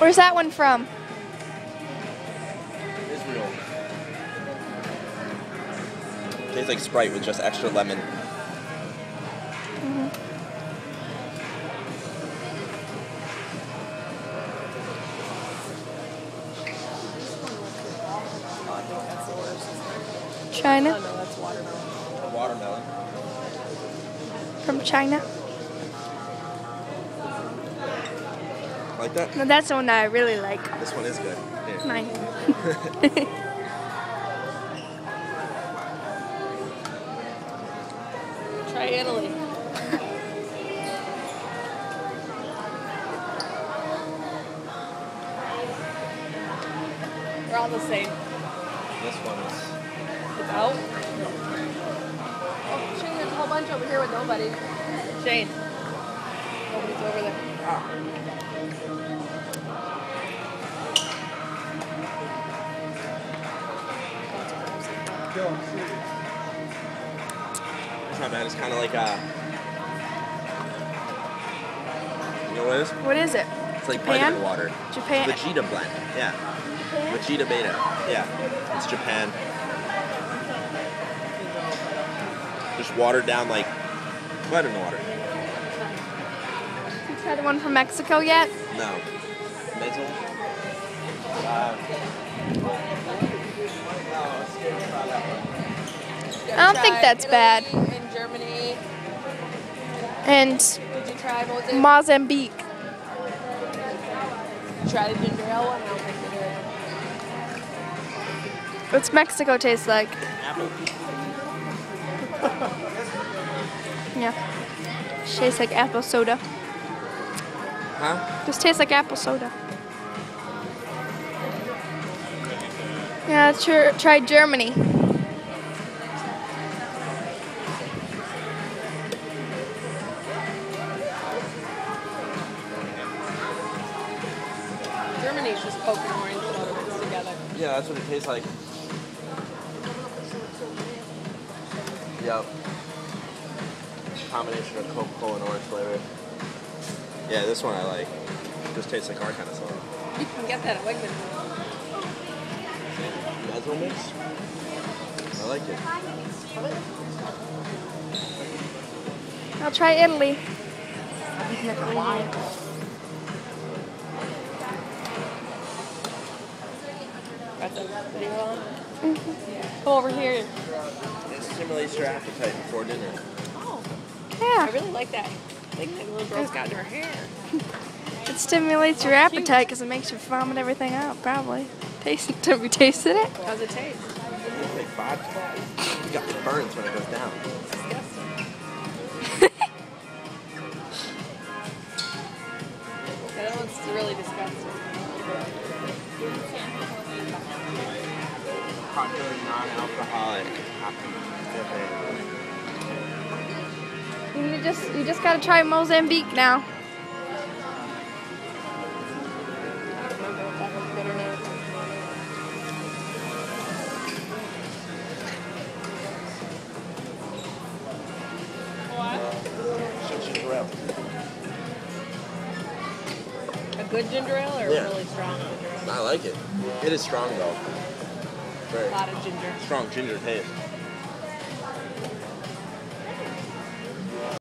Where's that one from? Israel. Tastes like Sprite with just extra lemon. China? Oh, no, that's watermelon. Watermelon. From China? Like that? No, that's the one that I really like. This one is good. Here. Mine. Try Italy. They're all the same. This one is. It's out. Oh, Shane, there's a whole bunch over here with nobody. Shane. Nobody's over there. It's not bad. It's kind of like you know what it is? What is it? It's like Japan? vitamin water. Japan? Vegeta blend. Yeah. Vegeta beta. Yeah. It's Japan. Just watered down like vitamin water. You tried the one from Mexico yet? No. Mental? I don't think that's bad. In Germany. And Did you try Mosaic? Mozambique. Try the ginger ale one? I don't think you did. What's Mexico taste like? Apple. Yeah. Tastes like apple soda. Huh? Just tastes like apple soda. Yeah, try Germany. Germany's just Coke and orange soda mixed together. Yeah, that's what it tastes like. Yep. Combination of Coca-Cola and orange flavor. Yeah, this one I like. Just tastes like our kind of soda. You can get that at Wegmans. Mezzo mix? I like it. I'll try Italy. Got the video on? Come over here. It stimulates your appetite before dinner. Oh, Yeah. I really like that thing that little girl's got in her hair. It stimulates your appetite because it makes you vomit everything out, probably. Have you tasted it? How's it taste? It's like vodka. You got the burns when it goes down. Disgusting. Yeah, that one's really disgusting. Popular non-alcoholic. You just gotta try Mozambique now. I don't remember if that was good or not. Ginger ale. A good ginger ale or Yeah. a really strong ginger ale? I like it. It is strong though. A Very lot of ginger. strong ginger taste.